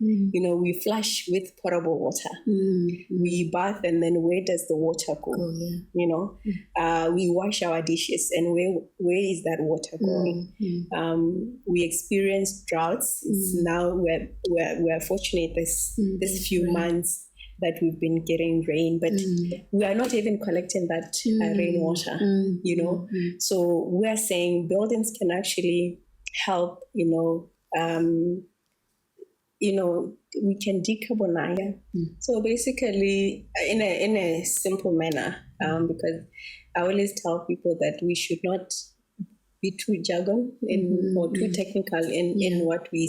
We flush with potable water. We bath, and then where does the water go? We wash our dishes, and where is that water going? We experience droughts. Now we're fortunate this few months that we've been getting rain, but we are not even collecting that rainwater, So we're saying buildings can actually help, we can decarbonize. So basically, in a simple manner, because I always tell people that we should not be too jargon or too technical in what we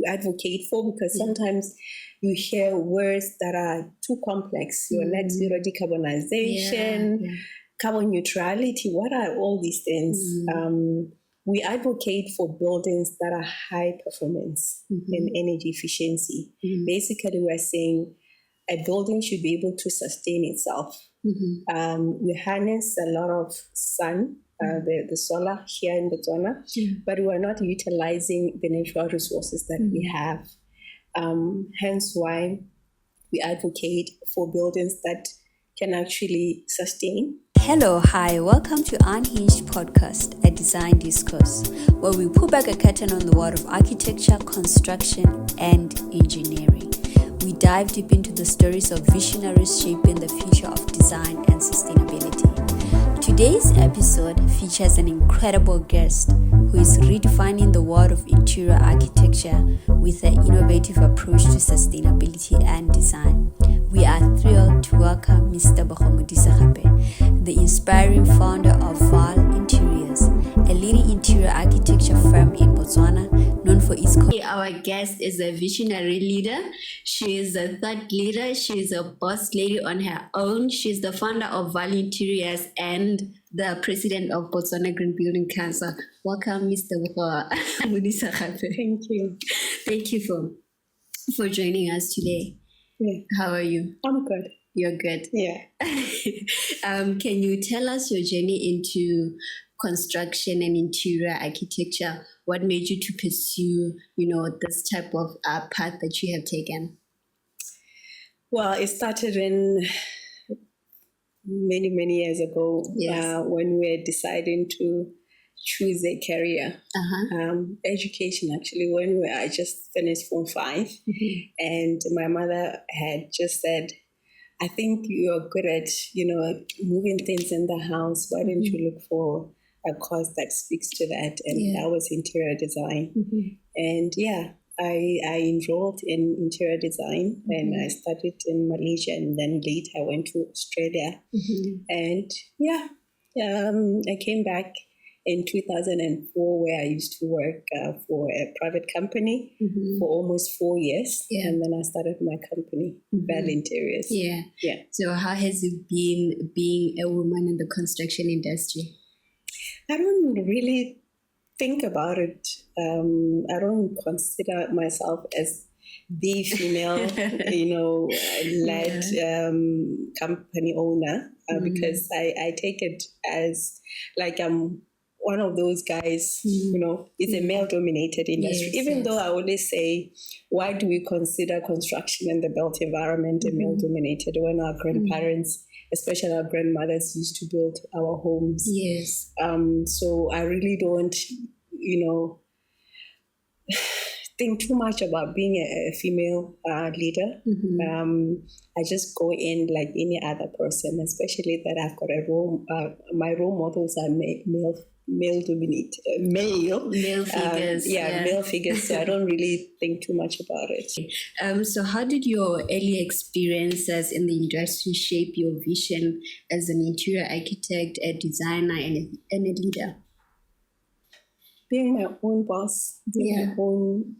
advocate for, because sometimes you hear words that are too complex. Your net zero decarbonization, carbon neutrality. What are all these things? We advocate for buildings that are high performance in energy efficiency. Basically, we're saying a building should be able to sustain itself. We harness a lot of sun, the solar here in Botswana, but we're not utilizing the natural resources that we have. Hence why we advocate for buildings that can actually sustain. Hello, hi, welcome to Unhinged Podcast, a design discourse, where we pull back a curtain on the world of architecture, construction, and engineering. We dive deep into the stories of visionaries shaping the future of design and sustainability. Today's episode features an incredible guest who is redefining the world of interior architecture with an innovative approach to sustainability and design. We are thrilled to welcome Mr. Seithamo, the inspiring founder of Val Interiors, a leading interior architecture firm in Botswana known for its... Our guest is a visionary leader. She is a thought leader. She is a boss lady on her own. She is the founder of Val Interiors and the president of Botswana Green Building Council. Welcome, Mr. Seithamo. Thank you. Thank you for joining us today. Yeah. How are you? I'm good. You're good. Yeah. Can you tell us your journey into construction and interior architecture? What made you to pursue, this type of path that you have taken? Well, it started in many, many years ago when we were deciding to choose a career. Education, actually, when I just finished Form 5, and my mother had just said, I think you're good at, moving things in the house. Why don't you look for a course that speaks to that? And that was interior design. And I enrolled in interior design, and I studied in Malaysia, and then later I went to Australia. And I came back in 2004, where I used to work for a private company for almost 4 years. And then I started my company, Val Interiors. So how has it been being a woman in the construction industry? I don't really think about it. I don't consider myself as the female, led company owner, because I take it as like I'm one of those guys, it's a male-dominated industry. Even though I always say, why do we consider construction and the built environment a male-dominated when our grandparents, especially our grandmothers, used to build our homes? So I really don't, think too much about being a female leader. I just go in like any other person, especially that I've got my role models are male figures. Male figures. So I don't really think too much about it. So how did your early experiences in the industry shape your vision as an interior architect, a designer, and a leader? Being my own boss, my own,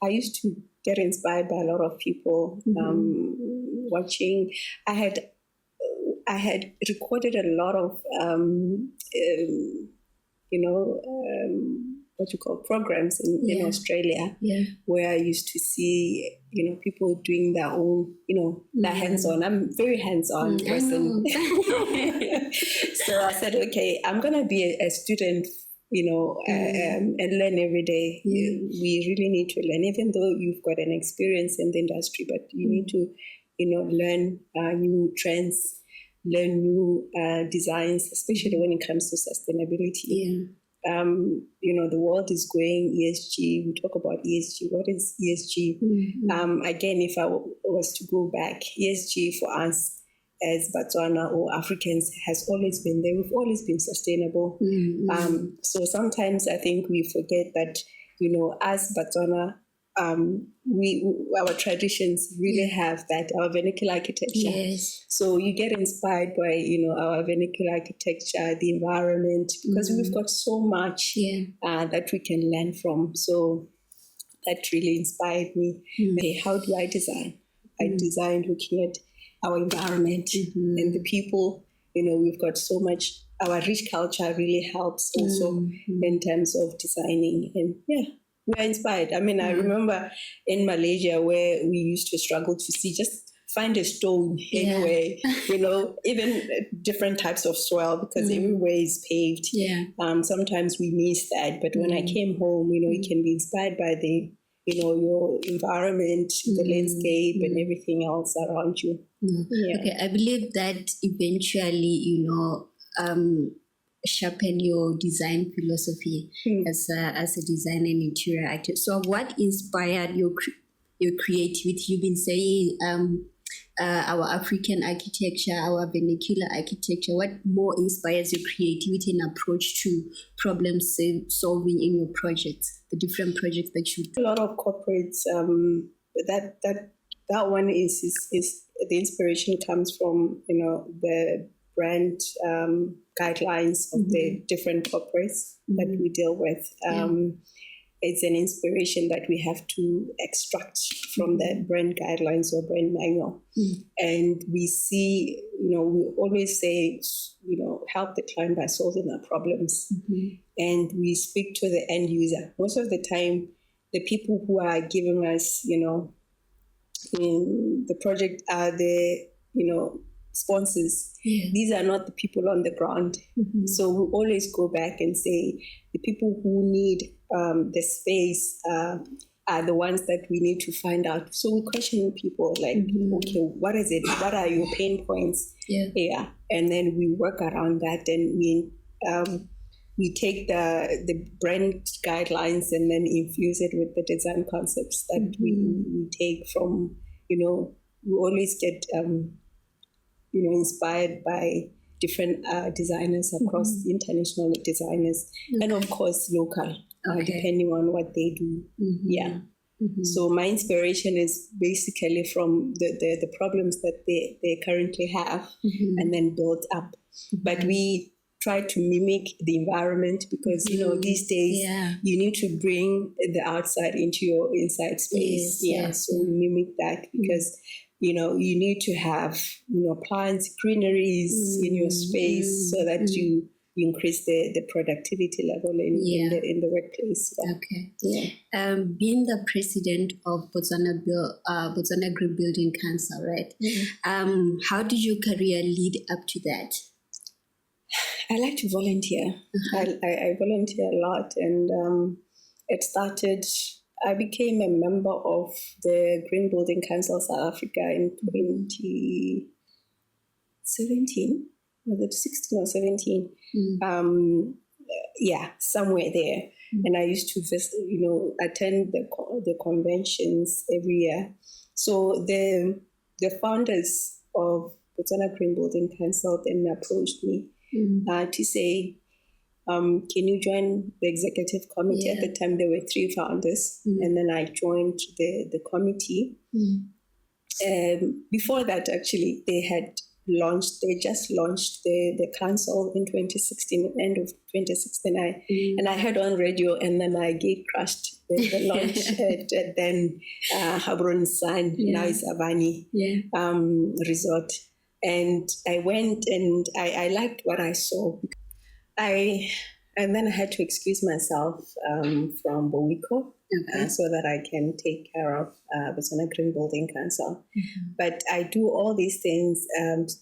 I used to get inspired by a lot of people. Watching, I had recorded a lot of, programs in Australia, where I used to see, people doing their own, their hands-on. I'm a very hands-on person. So I said, okay, I'm going to be a student and learn every day. We really need to learn, even though you've got an experience in the industry, but you need to, learn new trends, learn new designs, especially when it comes to sustainability. The world is going ESG. We talk about ESG. What is ESG? Again, if I was to go back, ESG for us as Botswana or Africans has always been there. We've always been sustainable. So sometimes I think we forget that, as Botswana, our traditions really have that, our vernacular architecture. Yes. So you get inspired by, our vernacular architecture, the environment, because we've got so much that we can learn from. So that really inspired me. Okay, how do I design? I designed looking at our environment and the people. We've got so much. Our rich culture really helps also in terms of designing. And we're inspired. I mean, I remember in Malaysia where we used to struggle to just find a stone anyway, even different types of soil because everywhere is paved. Sometimes we miss that. But when I came home, you can be inspired by the, your environment, the landscape and everything else around you. Okay, I believe that eventually, sharpen your design philosophy as a designer and interior architect. So what inspired your creativity? You've been saying our African architecture, our vernacular architecture. What more inspires your creativity and approach to problem solving in your projects, the different projects that you do? A lot of corporates, that one is the inspiration comes from, the brand guidelines of the different corporates that we deal with. It's an inspiration that we have to extract from the brand guidelines or brand manual. And we see, we always say, help the client by solving their problems. And we speak to the end user. Most of the time, the people who are giving us, the project are the, sponsors. These are not the people on the ground. So we always go back and say the people who need the space are the ones that we need to find out. So we question people like, okay, what is it? What are your pain points? And then we work around that, and we take the brand guidelines and then infuse it with the design concepts that we take from, we always get inspired by different designers across the international designers and of course local, depending on what they do. So my inspiration is basically from the problems that they currently have and then build up. But we try to mimic the environment because, these days you need to bring the outside into your inside space. So we mimic that because you need to have, plants, greeneries in your space so that you increase the productivity level in the workplace. Being the president of Botswana Green Building Council, right? How did your career lead up to that? I like to volunteer. I volunteer a lot, and it started. I became a member of the Green Building Council South Africa in 2017. Was it 16 or 17? Somewhere there. And I used to visit, attend the conventions every year. So the founders of Botswana Green Building Council then approached me to say, can you join the executive committee? At the time, there were 3 founders, and then I joined the committee. Before that, actually, they just launched the council in 2016, end of 2016. And I heard on radio, and then I gate crashed the launch at then Habron's son, now it's Avani Resort. And I went and I liked what I saw. And then I had to excuse myself from Bowiko so that I can take care of Botswana Green Building Council. But I do all these things,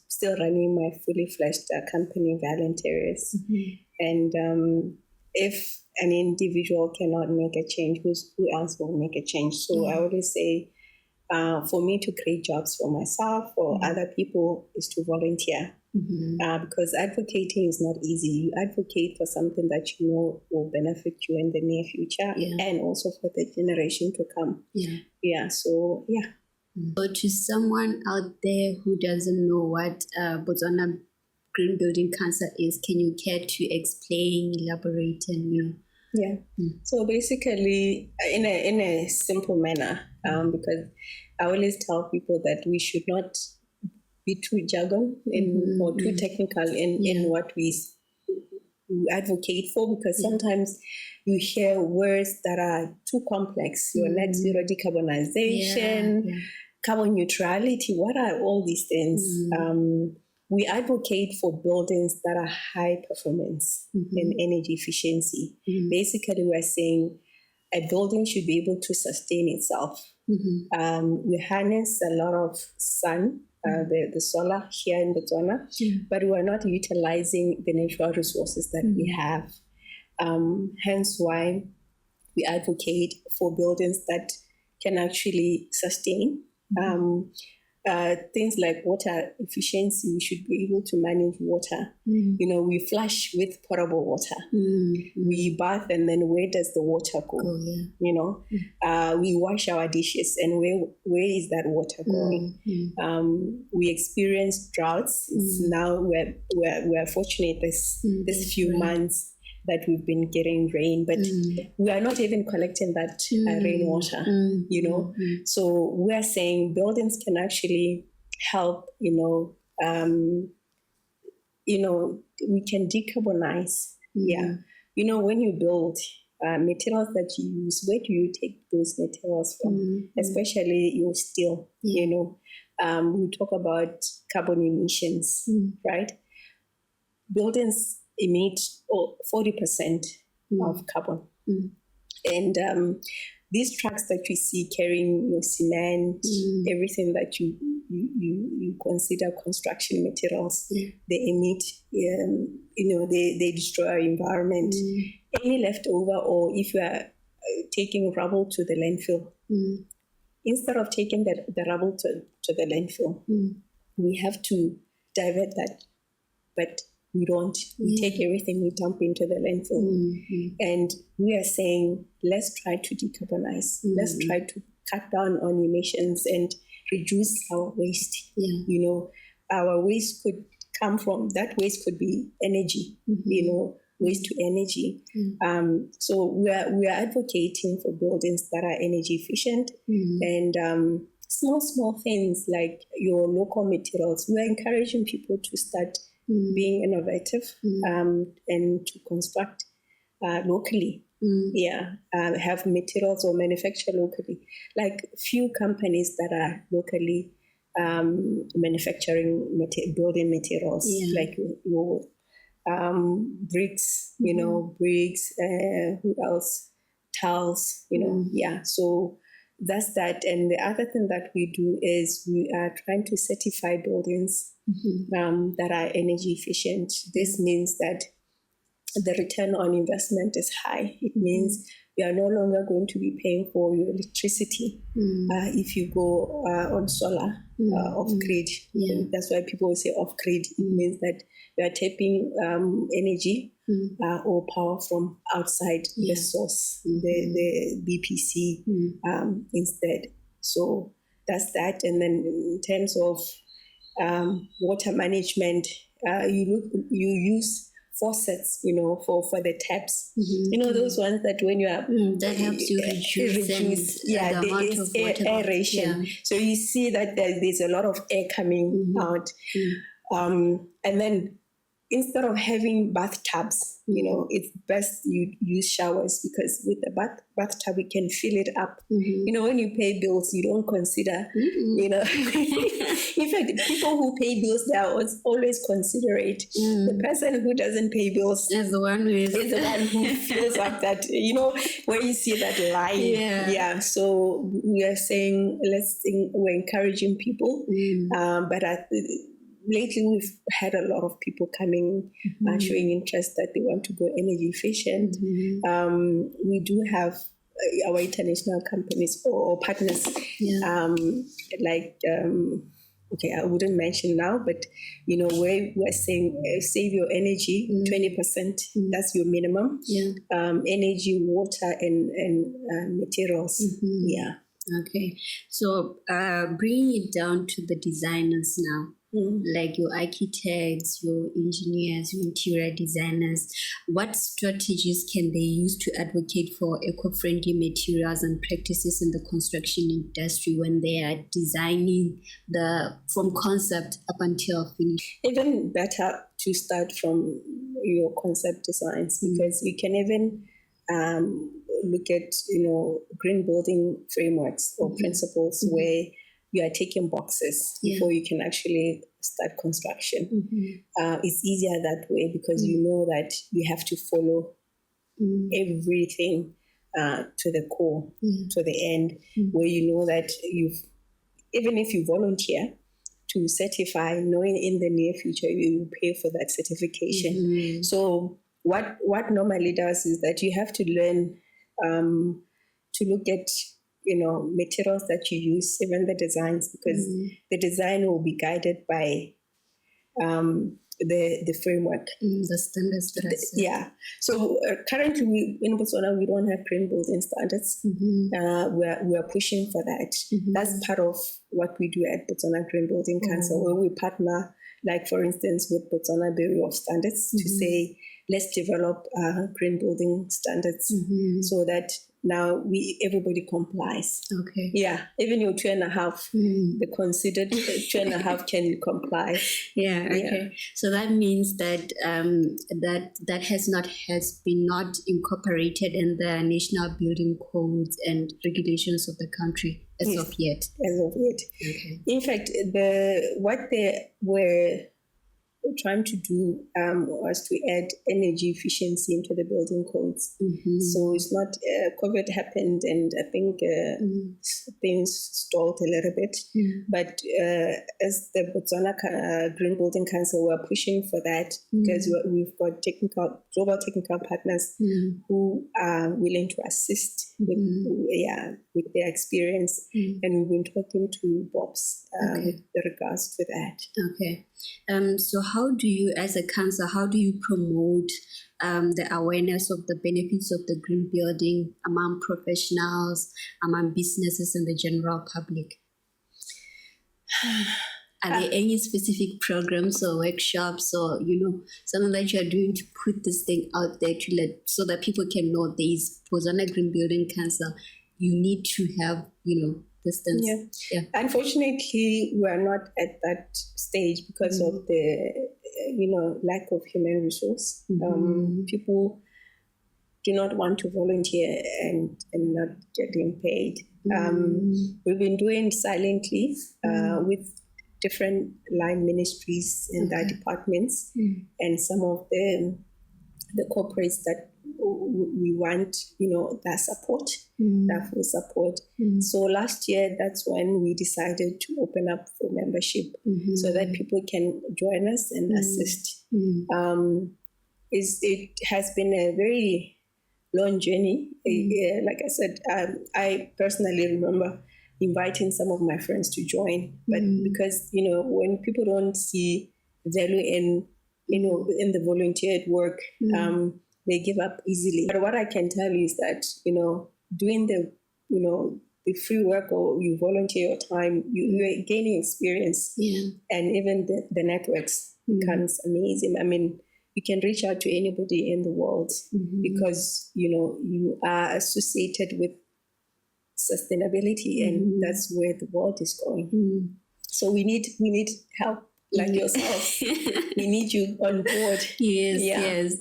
still running my fully fledged company, Valenterius. And if an individual cannot make a change, who else will make a change? So I always say, for me to create jobs for myself or other people is to volunteer. Because advocating is not easy. You advocate for something that you know will benefit you in the near future and also for the generation to come. So. So to someone out there who doesn't know what Botswana Green Building Council is, can you care to explain, elaborate, and So basically, in a simple manner, because I always tell people that we should not be too jargon or too technical in what we advocate for, because sometimes you hear words that are too complex. Your net zero decarbonization, carbon neutrality. What are all these things? We advocate for buildings that are high performance in energy efficiency. Basically, we're saying a building should be able to sustain itself. We harness a lot of sun, the solar here in Botswana, but we are not utilizing the natural resources that we have. Hence why we advocate for buildings that can actually sustain. Things like water efficiency, we should be able to manage water. We flush with potable water. We bath, and then where does the water go? We wash our dishes, and where is that water going? We experience droughts. Now we're fortunate this few months that we've been getting rain, but we are not even collecting that rainwater, So we're saying buildings can actually help, we can decarbonize. When you build materials that you use, where do you take those materials from? Especially your steel, we talk about carbon emissions, right? Buildings emit 40% of carbon. And these trucks that we see carrying cement, everything that you consider construction materials, they emit, they destroy our environment. Any leftover, or if you are taking rubble to the landfill, instead of taking the rubble to the landfill, we have to divert that. But we don't. We take everything, we dump into the landfill. And we are saying, let's try to decarbonize. Let's try to cut down on emissions and reduce our waste. Our waste could come from, that waste could be energy, waste to energy. So we are advocating for buildings that are energy efficient and small things like your local materials. We are encouraging people to start being innovative and to construct locally. Have materials or manufacture locally. Like few companies that are locally manufacturing building materials, like your bricks, bricks, who else? Tiles, So that's that. And the other thing that we do is we are trying to certify buildings that are energy efficient. This means that the return on investment is high. It means you are no longer going to be paying for your electricity if you go on solar off-grid. That's why people say off-grid. It means that you are tapping energy or power from outside the source, the BPC instead. So that's that. And then in terms of water management, you use faucets, for the taps. Those ones that when you are that helps you reduce the amount of water aeration. So you see that there's a lot of air coming out, and then instead of having bathtubs, it's best you use showers, because with the bathtub, you can fill it up. When you pay bills, you don't consider, In fact, people who pay bills, they are always considerate. The person who doesn't pay bills is the one who feels like that, where you see that line. So we are saying, we're encouraging people, but lately we've had a lot of people coming, showing interest that they want to go energy efficient. We do have our international companies or partners, okay, I wouldn't mention now, but where we're saying save your energy 20%. That's your minimum. Energy, water, and materials. Yeah. Okay, so bringing it down to the designers now, like your architects, your engineers, your interior designers, what strategies can they use to advocate for eco-friendly materials and practices in the construction industry when they are designing from concept up until finish? Even better to start from your concept designs, because you can even look at green building frameworks or principles where you are taking boxes before you can actually start construction. It's easier that way because you know that you have to follow everything to the core, to the end, where you know that even if you volunteer to certify, knowing in the near future you will pay for that certification. So what normally does is that you have to learn to look at materials that you use, even the designs, because the design will be guided by the framework, the standards that are set. Yeah. So currently in Botswana we don't have green building standards. We're pushing for that. That's part of what we do at Botswana Green Building Council, where we partner, like for instance, with Botswana Bureau of Standards to say, let's develop green building standards so that now everybody complies. Okay. Yeah, even your 2.5, the considered 2.5 can comply. Yeah. Okay. Yeah. So that means that that has been not incorporated in the national building codes and regulations of the country as of yet. As of yet. Okay. In fact, what they were trying to do was to add energy efficiency into the building codes. So it's not, COVID happened and I think things stalled a little bit. But as the Botswana Green Building Council, we're pushing for that because we've got global technical partners who are willing to assist with their experience. And we've been talking to BOPs with regards to that. Okay. So how do you, as a council, promote the awareness of the benefits of the green building among professionals, among businesses and the general public? Are there any specific programs or workshops or, something that you are doing to put this thing out there so that people can know there is Botswana Green Building Council? You need to have, distance. Yeah. Unfortunately, we are not at that stage because of the, lack of human resource. People do not want to volunteer and not getting paid. We've been doing silently with different line ministries and their departments and some of the corporates that we want, their support, their full support. So last year, that's when we decided to open up for membership so that people can join us and assist. It has been a very long journey. Like I said, I personally remember inviting some of my friends to join, but because, when people don't see value in the volunteered work, they give up easily. But what I can tell you is that, doing the free work or you volunteer your time, you're gaining experience. And even the networks becomes amazing. I mean, you can reach out to anybody in the world because, you are associated with sustainability and that's where the world is going. So we need help. Like yourself, we need you on board. Yes.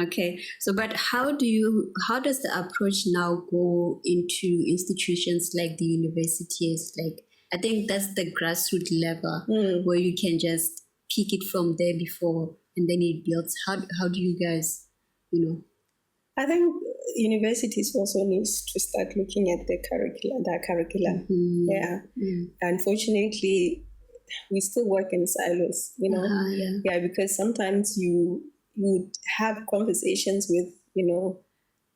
Okay. So, but how does the approach now go into institutions like the universities? Like, I think that's the grassroots level where you can just pick it from there before, and then it builds. How do you guys, I think universities also needs to start looking at their curriculum. Unfortunately, we still work in silos, you know. Yeah, because sometimes you would have conversations with, you know,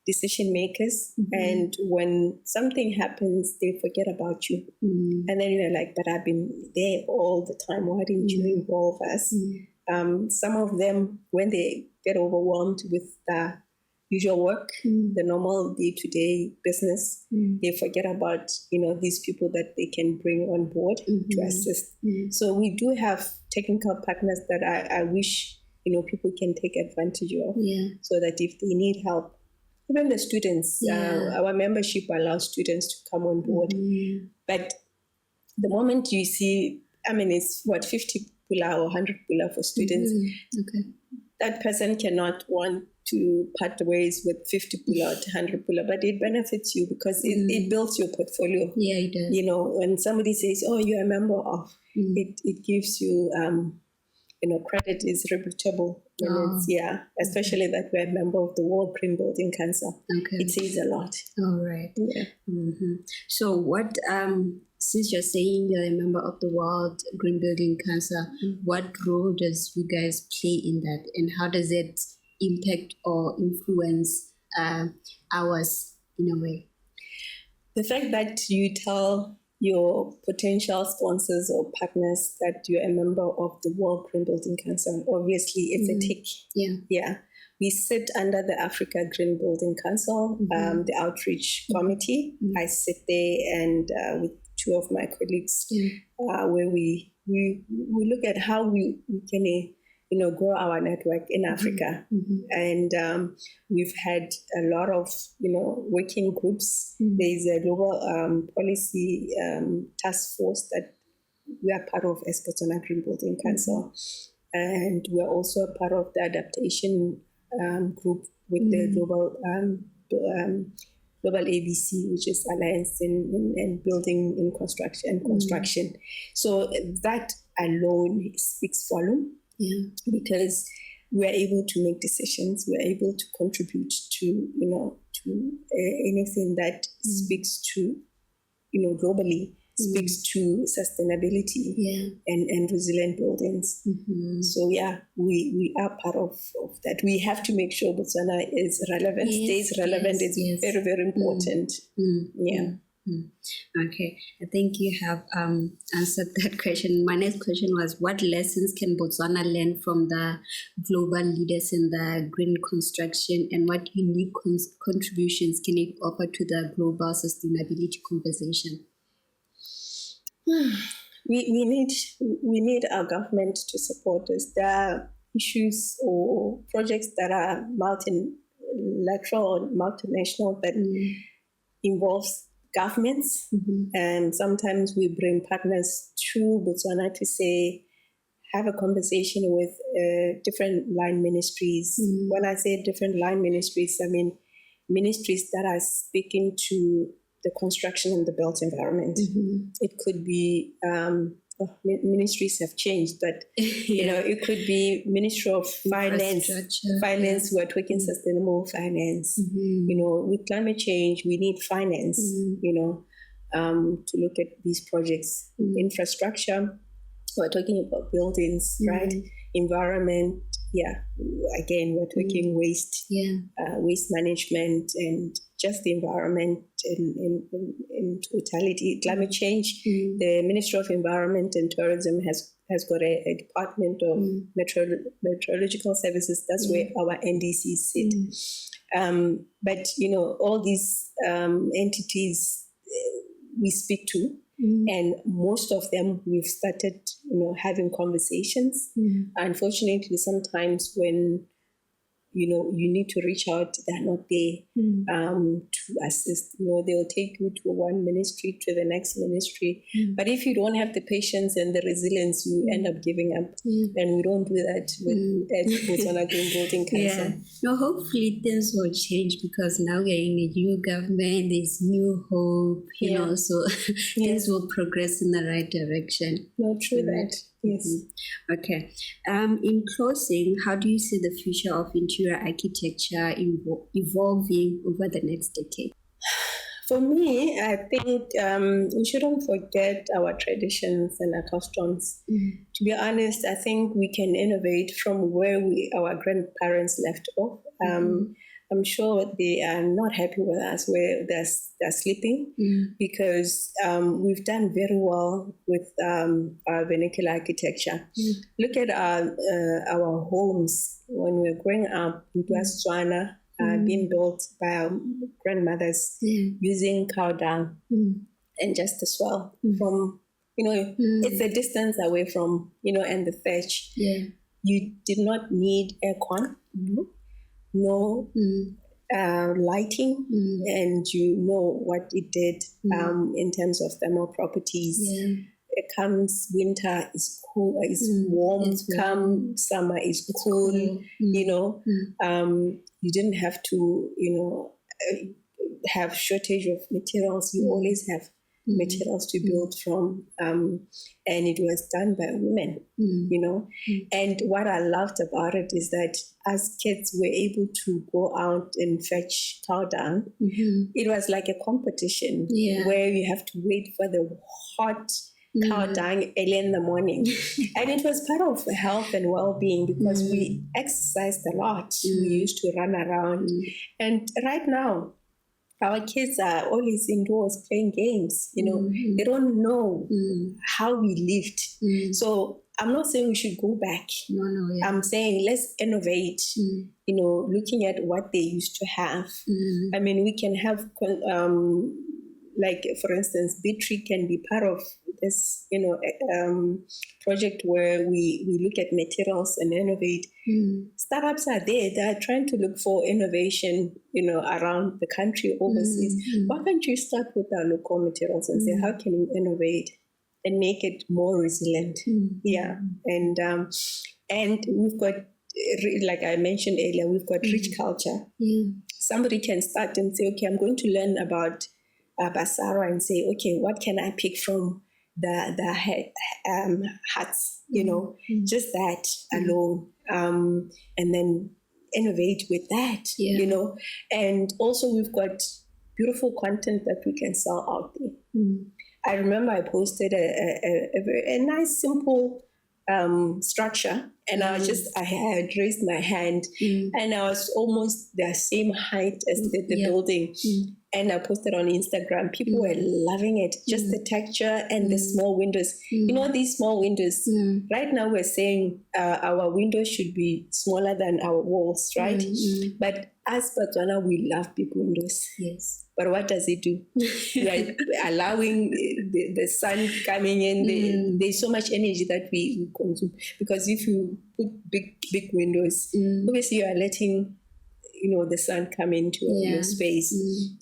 decision makers, and when something happens, they forget about you, and then you're like, but I've been there all the time, why didn't you involve us? Some of them, when they get overwhelmed with the usual work, the normal day-to-day business, they forget about, you know, these people that they can bring on board to assist. So we do have technical partners that I wish, you know, people can take advantage of, so that if they need help, even the students, our membership allows students to come on board. But the moment you see, I mean, it's what, 50 pula or 100 pula for students. That person cannot want to part ways with 50 pula or 100 pula, but it benefits you because it builds your portfolio. Yeah, it does. You know, when somebody says, oh, you're a member of, it gives you, you know, credit is reputable. Especially that we're a member of the World Green Building Council. It says a lot. All right. Yeah. So what, since you're saying you're a member of the World Green Building Council, what role does you guys play in that, and how does it impact or influence ours in a way? The fact that you tell your potential sponsors or partners that you're a member of the World Green Building Council, obviously it's a tick. Yeah. We sit under the Africa Green Building Council, the outreach committee. I sit there and with two of my colleagues, where we look at how we can, you know, grow our network in Africa. And we've had a lot of, you know, working groups. There's a global policy task force that we are part of as Botswana Green Building Council. And we're also a part of the adaptation group with the global ABC, which is Alliance in Building in Construction. So that alone speaks volume. Because we're able to make decisions, we're able to contribute to, you know, to anything that speaks to, you know, globally, speaks to sustainability and resilient buildings. So we are part of that. We have to make sure Botswana is relevant, stays relevant. It's very, very important. Okay, I think you have answered that question. My next question was, what lessons can Botswana learn from the global leaders in the green construction, and what unique contributions can it offer to the global sustainability conversation? We need our government to support us. There are issues or projects that are multilateral or multinational that involves governments, and sometimes we bring partners to Botswana to say, have a conversation with different line ministries. When I say different line ministries, I mean ministries that are speaking to the construction and the built environment. It could be ministries have changed, but you know, it could be Ministry of Finance. We're talking sustainable finance. You know, with climate change, we need finance. You know, to look at these projects. Infrastructure, we're talking about buildings, right? Environment, again, we're talking waste, waste management, and just the environment in totality. Climate change, the Ministry of Environment and Tourism has got a department of meteorological services. That's where our NDCs sit. But, you know, all these entities we speak to, and most of them we've started, you know, having conversations. Unfortunately, sometimes when, you know, you need to reach out, they're not there to assist. You know, they'll take you to one ministry to the next ministry. But if you don't have the patience and the resilience, you end up giving up. And we don't do that with Botswana Green Building Council. No, hopefully things will change, because now we're in a new government, there's new hope, you know, so things will progress in the right direction. No, true that. Yes. Okay. In closing, how do you see the future of interior architecture evolving over the next decade? For me, I think we shouldn't forget our traditions and our customs. To be honest, I think we can innovate from where our grandparents left off. I'm sure they are not happy with us where they're sleeping because we've done very well with our vernacular architecture. Look at our homes when we were growing up in Botswana. Being built by our grandmothers using cow dung and just the swell from, it's a distance away from, and the thatch. You did not need aircon, no lighting, and you know what it did in terms of thermal properties. It comes winter is cool, is warm. Come summer is cool. You didn't have to, have shortage of materials. You always have materials to build from, and it was done by women. And what I loved about it is that as kids were able to go out and fetch cow dung. It was like a competition where you have to wait for the hot cow dung early in the morning. And it was part of health and well-being because we exercised a lot. We used to run around. And right now, our kids are always indoors playing games. They don't know how we lived. So I'm not saying we should go back. I'm saying let's innovate, looking at what they used to have. I mean, we can have, like, for instance, Bittree can be part of this, project where we look at materials and innovate. Startups are there. They are trying to look for innovation, around the country, overseas. Why can't you start with our local materials and say, how can we innovate and make it more resilient? And we've got, like I mentioned earlier, we've got rich culture. Somebody can start and say, okay, I'm going to learn about Basara and say, okay, what can I pick from the huts, just that alone, and then innovate with that, and also we've got beautiful content that we can sell out there. I remember I posted a nice, simple structure, and I had raised my hand, and I was almost the same height as the building. And I posted on Instagram. People were loving it, just the texture and the small windows. These small windows, right now we're saying our windows should be smaller than our walls, right? But as Botswana, we love big windows. Yes. But what does it do? Right? Allowing the sun coming in, there's so much energy that we consume. Because if you put big windows, obviously you are letting the sun come into your space.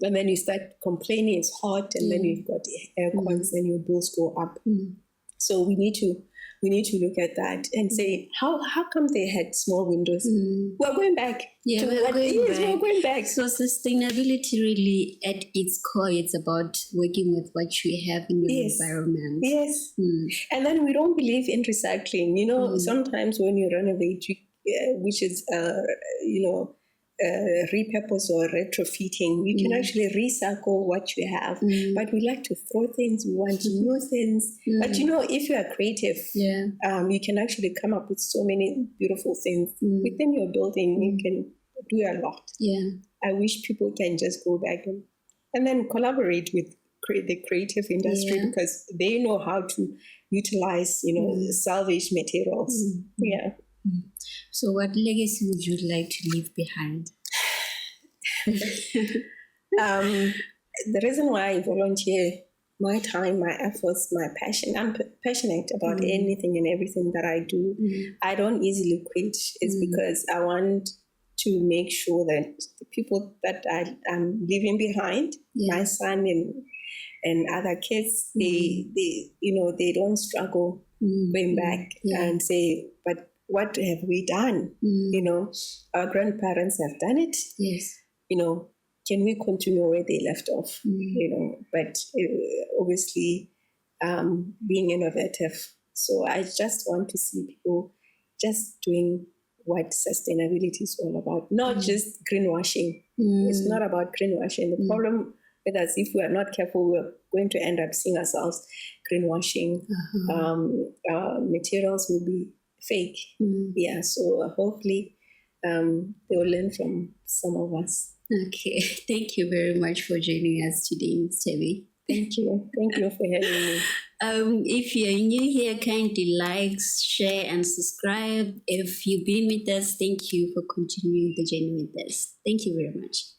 And then you start complaining it's hot, and then you've got air cons and your bills go up. So we need to look at that and say, how come they had small windows? We're going back. We're going back. So sustainability really at its core, it's about working with what you have in your environment. Yes. And then we don't believe in recycling. Sometimes when you renovate, which is, repurpose or retrofitting, you can actually recycle what you have. But we like to throw things, we want new things. But if you are creative, you can actually come up with so many beautiful things within your building. You can do a lot. I wish people can just go back and then collaborate with the creative industry because they know how to utilize salvage materials. So what legacy would you like to leave behind? The reason why I volunteer my time, my efforts, my passion, I'm passionate about anything and everything that I do. I don't easily quit. It's because I want to make sure that the people that I'm leaving behind, my son and other kids, they don't struggle going back and say, but what have we done? Our grandparents have done it. Yes. Can we continue where they left off? But obviously being innovative. So I just want to see people just doing what sustainability is all about, not just greenwashing. It's not about greenwashing. The problem Whereas if we are not careful, we're going to end up seeing ourselves greenwashing. Materials will be fake. Yeah, so hopefully they will learn from some of us. Okay, thank you very much for joining us today, Ms. Tebi. Thank you. Thank you for having me. If you're new here, kindly like, share, and subscribe. If you've been with us, thank you for continuing the journey with us. Thank you very much.